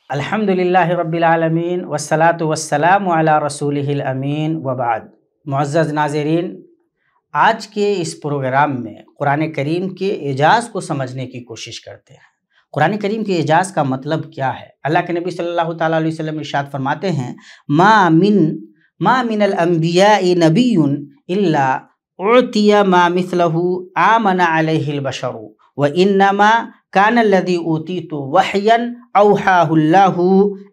الحمدللہ رب العالمین والصلاة والسلام علی رسولہ الامین وبعد۔ معزز ناظرین، آج کے اس پروگرام میں قرآن کریم کے اعجاز کو سمجھنے کی کوشش کرتے ہیں۔ قرآن کریم کے اعجاز کا مطلب کیا ہے؟ اللہ کے نبی صلی اللہ تعالیٰ علیہ وسلم ارشاد فرماتے ہیں، ما من الانبیاء نبی الا اعطی ما مثلہ آمن علیہ البشر وانما کان الذی اوتیت وحیا اوحاہ اللہ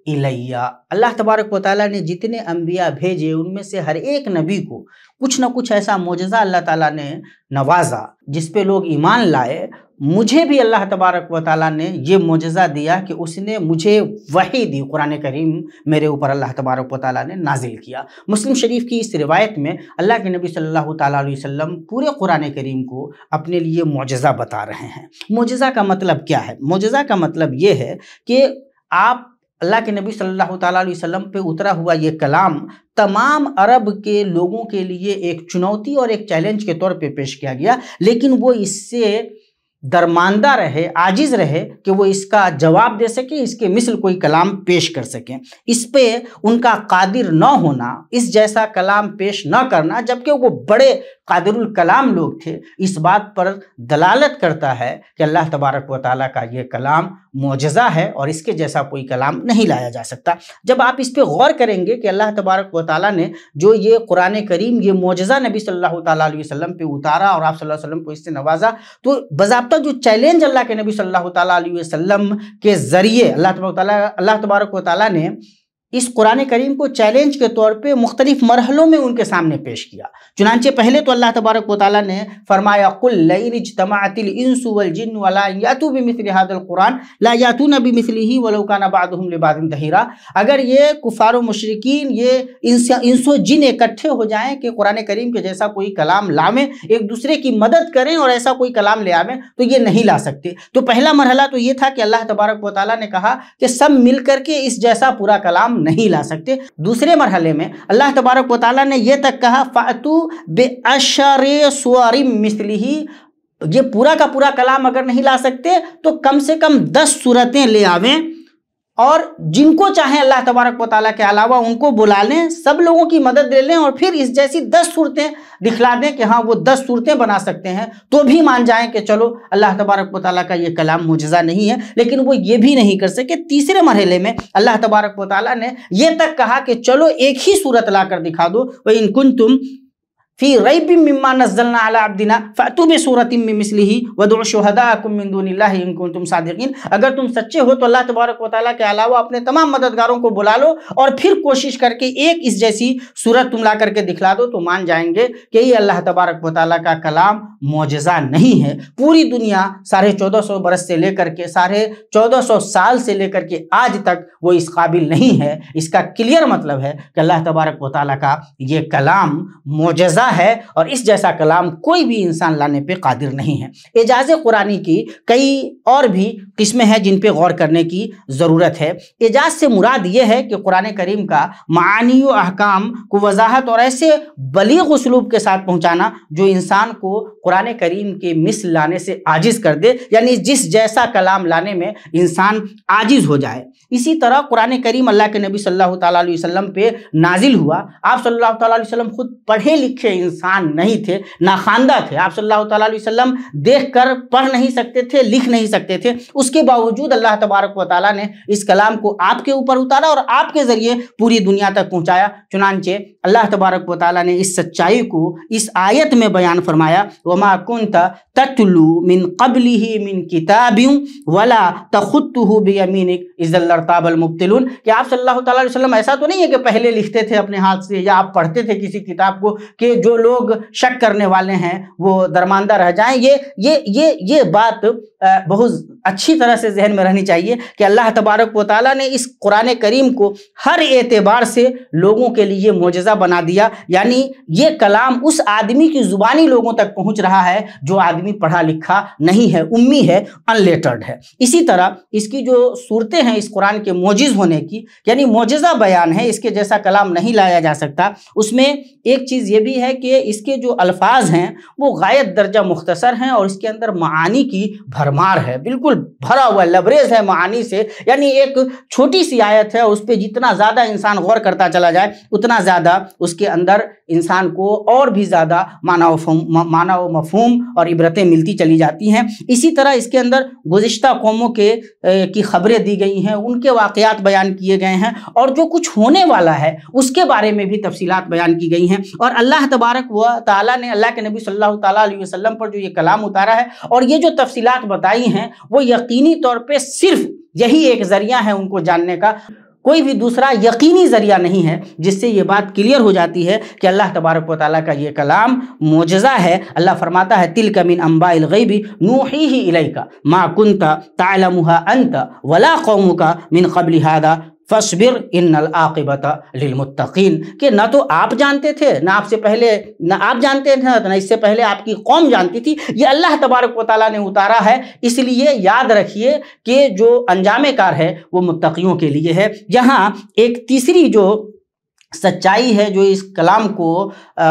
الی۔ اللہ تبارک و تعالیٰ نے جتنے انبیاء بھیجے ان میں سے ہر ایک نبی کو کچھ نہ کچھ ایسا معجزہ اللہ تعالیٰ نے نوازا جس پہ لوگ ایمان لائے۔ مجھے بھی اللہ تبارک و تعالیٰ نے یہ معجزہ دیا کہ اس نے مجھے وحی دی، قرآن کریم میرے اوپر اللہ تبارک و تعالیٰ نے نازل کیا۔ مسلم شریف کی اس روایت میں اللہ کے نبی صلی اللہ تعالیٰ علیہ وسلم پورے قرآن کریم کو اپنے لیے معجزہ بتا رہے ہیں۔ معجزہ کا مطلب کیا ہے؟ معجزہ کا مطلب یہ ہے کہ آپ اللہ کے نبی صلی اللہ تعالیٰ علیہ وسلم پہ اترا ہوا یہ کلام تمام عرب کے لوگوں کے لیے ایک چنوتی اور ایک چیلنج کے طور پہ پیش کیا گیا، لیکن وہ اس سے درماندہ رہے، عاجز رہے کہ وہ اس کا جواب دے سکے، اس کے مثل کوئی کلام پیش کر سکیں۔ اس پہ ان کا قادر نہ ہونا، اس جیسا کلام پیش نہ کرنا، جبکہ وہ بڑے قادر الکلام لوگ تھے، اس بات پر دلالت کرتا ہے کہ اللہ تبارک و تعالیٰ کا یہ کلام معجزہ ہے اور اس کے جیسا کوئی کلام نہیں لایا جا سکتا۔ جب آپ اس پہ غور کریں گے کہ اللہ تبارک و تعالیٰ نے جو یہ قرآن کریم یہ معجزہ نبی صلی اللہ تعالیٰ علیہ وسلم پہ اتارا اور آپ صلی اللہ علیہ وسلم کو اس سے نوازا، تو باضابطہ جو چیلنج اللہ کے نبی صلی اللہ تعالیٰ علیہ وسلم کے ذریعے اللہ تبارک و تعالیٰ نے اس قرآن کریم کو چیلنج کے طور پہ مختلف مرحلوں میں ان کے سامنے پیش کیا۔ چنانچہ پہلے تو اللہ تبارک و تعالیٰ نے فرمایا، قُلْ لَئِنِ اجْتَمَعَتِ الْإِنسُ وَالْجِنُّ عَلَىٰ أَن يَأْتُوا بِمِثْلِ هَٰذَا الْقُرْآنِ لَا يَأْتُونَ بِمِثْلِهِ وَلَوْ كَانَ بَعْضُهُمْ لِبَعْضٍ ظَهِيرًا۔ اگر یہ کفار و مشرکین یہ انس و جن اکٹھے ہو جائیں کہ قرآن کریم کے جیسا کوئی کلام لائیں، ایک دوسرے کی مدد کریں اور ایسا کوئی کلام لے آویں، تو یہ نہیں لا سکتے۔ تو پہلا مرحلہ تو یہ تھا کہ اللہ تبارک و تعالیٰ نے کہا کہ سب مل کر کے اس جیسا پورا کلام نہیں لا سکتے۔ دوسرے مرحلے میں اللہ تبارک و تعالیٰ نے یہ تک کہا، فَأْتُوا بِعَشَرِ سُوَرٍ مِثْلِهِ، یہ پورا کا پورا کلام اگر نہیں لا سکتے تو کم سے کم 10 صورتیں لے آویں اور جن کو چاہیں اللہ تبارک و تعالیٰ کے علاوہ ان کو بلا لیں، سب لوگوں کی مدد لے لیں اور پھر اس جیسی 10 صورتیں دکھلا دیں کہ ہاں وہ 10 صورتیں بنا سکتے ہیں، تو بھی مان جائیں کہ چلو اللہ تبارک و تعالیٰ کا یہ کلام معجزہ نہیں ہے۔ لیکن وہ یہ بھی نہیں کر سکے۔ تیسرے مرحلے میں اللہ تبارک و تعالیٰ نے یہ تک کہا کہ چلو ایک ہی صورت لا کر دکھا دو، وَإِن كُنتُمْ فی ریب مما نزلنا علی عبدنا فأتوا بسورۃ من مثلہ وادعوا شہداءکم من دون اللہ ان کنتم صادقین۔ اگر تم سچے ہو تو اللہ تبارک و تعالیٰ کے علاوہ اپنے تمام مددگاروں کو بلا لو اور پھر کوشش کر کے ایک اس جیسی صورت تم لا کر کے دکھلا دو، تو مان جائیں گے کہ یہ اللہ تبارک و تعالیٰ کا کلام معجزہ نہیں ہے۔ پوری دنیا 1450 برس سے لے کر کے 1450 سال سے لے کر کے آج تک وہ اس قابل نہیں ہے۔ اس کا کلیئر مطلب ہے کہ اللہ تبارک و تعالیٰ کا یہ کلام معجزہ ہے اور اس جیسا کلام کوئی بھی انسان لانے پہ قادر نہیں ہے۔ اعجاز قرآنی کی کئی اور بھی قسمیں ہیں جن پہ غور کرنے کی ضرورت ہے۔ اعجاز سے مراد یہ ہے کہ قرآن کریم کا معانی و احکام کو وضاحت اور ایسے بلیغ اسلوب کے ساتھ پہنچانا جو انسان کو قرآن کریم کے مثل لانے سے عاجز کر دے، یعنی جس جیسا کلام لانے میں انسان عاجز ہو جائے۔ اسی طرح قرآن کریم اللہ کے نبی صلی اللہ تعالیٰ علیہ وسلم پہ نازل ہوا۔ آپ صلی اللہ تعالیٰ علیہ وسلم خود پڑھے لکھے انسان نہیں تھے، ناخواندہ تھے۔ آپ صلی اللہ تعالیٰ علیہ وسلم دیکھ کر پڑھ نہیں سکتے تھے، لکھ نہیں سکتے تھے۔ اس کے باوجود اللہ تبارک و تعالیٰ نے اس کلام کو آپ کے اوپر اتارا اور آپ کے ذریعے پوری دنیا تک پہنچایا۔ چنانچہ اللہ تبارک و تعالیٰ نے اس سچائی کو اس آیت میں بیان فرمایا، وَمَا كُنْتَ تَتْلُو مِن قَبْلِهِ مِن كِتَابٍ وَلَا تَخُطُّهُ بِيَمِينِكَ إِذًا لَارْتَابَ الْمُبْطِلُونَ کہ آپ صلی اللہ تعالیٰ علیہ وسلم ایسا تو نہیں ہے کہ پہلے لکھتے تھے اپنے ہاتھ سے یا آپ پڑھتے تھے کسی کتاب کو کہ جو لوگ شک کرنے والے ہیں وہ درماندہ رہ جائیں۔ یہ بات بہت اچھی طرح سے ذہن میں رہنی چاہیے کہ اللہ تبارک و تعالیٰ نے اس قرآن کریم کو ہر اعتبار سے لوگوں کے لیے معجزہ بنا دیا، یعنی یہ کلام اس آدمی کی زبانی لوگوں تک پہنچ رہا ہے جو آدمی پڑھا لکھا نہیں ہے، امی ہے، ان لیٹرڈ ہے۔ اسی طرح اس کی جو صورتیں ہیں اس قرآن کے معجز ہونے کی، یعنی معجزہ بیان ہے، اس کے جیسا کلام نہیں لایا جا سکتا۔ اس میں ایک چیز یہ بھی ہے کہ اس کے جو الفاظ ہیں وہ غایت درجہ مختصر ہیں اور اس کے اندر معانی کی بھرمار ہے، بالکل بھرا ہوا لبریز ہے معانی سے. یعنی ایک چھوٹی سی آیت ہے اور اس پہ جتنا زیادہ انسان غور کرتا چلا جائے اتنا زیادہ اس کے اندر انسان کو اور بھی زیادہ معنی و مفہوم اور عبرتیں ملتی چلی جاتی ہیں. اسی طرح اس کے اندر گزشتہ قوموں کی خبریں دی گئی ہیں، ان کے واقعات بیان کیے گئے ہیں اور جو کچھ ہونے والا ہے اس کے بارے میں بھی تفصیلات بیان کی گئی ہیں. اور اللہ تبارک و تعالیٰ نے اللہ کے نبی صلی اللہ تعالیٰ علیہ وسلم پر جو یہ کلام اتارا ہے اور یہ جو تفصیلات بتائی ہیں وہ یقینی طور پہ صرف یہی ایک ذریعہ ہے ان کو جاننے کا، کوئی بھی دوسرا یقینی ذریعہ نہیں ہے، جس سے یہ بات کلیئر ہو جاتی ہے کہ اللہ تبارک و تعالیٰ کا یہ کلام معجزہ ہے. اللہ فرماتا ہے تِلْکَ مِنْ أَنْبَاءِ الْغَیْبِ نُوحِیهِ إِلَیْکَ مَا کُنْتَ تَعْلَمُهَا أَنْتَ وَلَا قَوْمُكَ مِنْ قَبْلِ هَذَا فَاصْبِرْ إِنَّ الْعَاقِبَةَ لِلْمُتَّقِينَ. کہ نہ تو آپ جانتے تھے، نہ آپ سے پہلے نہ آپ جانتے تھے، نہ اس سے پہلے آپ کی قوم جانتی تھی. یہ اللہ تبارک و تعالیٰ نے اتارا ہے، اس لیے یاد رکھیے کہ جو انجام کار ہے وہ متقیوں کے لیے ہے. یہاں ایک تیسری جو سچائی ہے جو اس کلام کو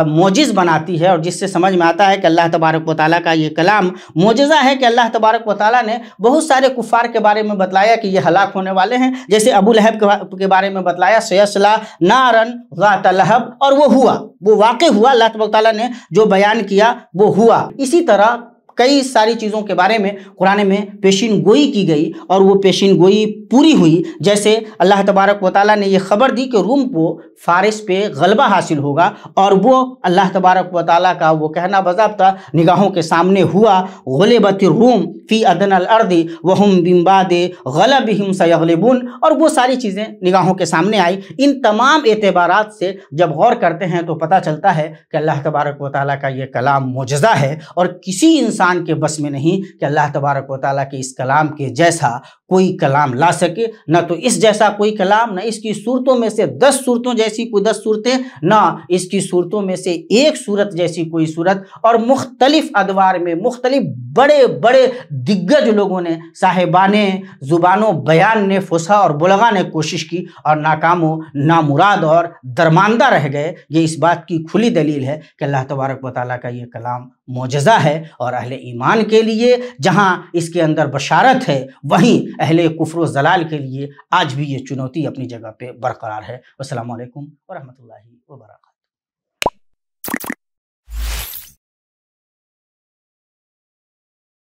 معجز بناتی ہے اور جس سے سمجھ میں آتا ہے کہ اللہ تبارک و تعالیٰ کا یہ کلام معجزہ ہے، کہ اللہ تبارک و تعالیٰ نے بہت سارے کفار کے بارے میں بتلایا کہ یہ ہلاک ہونے والے ہیں. جیسے ابو لہب کے بارے میں بتلایا سیصلا نارن ذات لہب، اور وہ ہوا، وہ واقع ہوا. اللہ تبارک و تعالیٰ نے جو بیان کیا وہ ہوا. اسی طرح کئی ساری چیزوں کے بارے میں قرآن میں پیشین گوئی کی گئی اور وہ پیشین گوئی پوری ہوئی. جیسے اللہ تبارک و تعالیٰ نے یہ خبر دی کہ روم کو فارس پہ غلبہ حاصل ہوگا، اور وہ اللہ تبارک و تعالیٰ کا وہ کہنا باضابطہ نگاہوں کے سامنے ہوا. غلبت الروم فی ادنی الارض وہم من بعد غلبہم سیغلبون، اور وہ ساری چیزیں نگاہوں کے سامنے آئی. ان تمام اعتبارات سے جب غور کرتے ہیں تو پتہ چلتا ہے کہ اللہ تبارک و تعالیٰ کا یہ کلام معجزہ ہے اور کسی انسان کے بس میں نہیں کہ اللہ تبارک و تعالیٰ کے اس کلام کے جیسا کوئی کلام لا سکے. نہ تو اس جیسا کوئی کلام، نہ اس کی صورتوں میں سے 10 صورتوں جیسی کوئی 10 صورتیں، نہ اس کی صورتوں میں سے ایک صورت جیسی کوئی صورت. اور مختلف ادوار میں مختلف بڑے بڑے دگج لوگوں نے، صاحبان زبان و بیان نے، فصحا اور بلغا نے کوشش کی اور ناکام و نامراد اور درماندہ رہ گئے. یہ اس بات کی کھلی دلیل ہے کہ اللہ تبارک و تعالیٰ کا یہ کلام معجزہ ہے. اور اہل ایمان کے لیے جہاں اس کے اندر بشارت ہے، وہیں اہل کفر و ضلال کے لیے آج بھی یہ چنوتی اپنی جگہ پہ برقرار ہے. السلام علیکم ورحمۃ اللہ وبرکاتہ.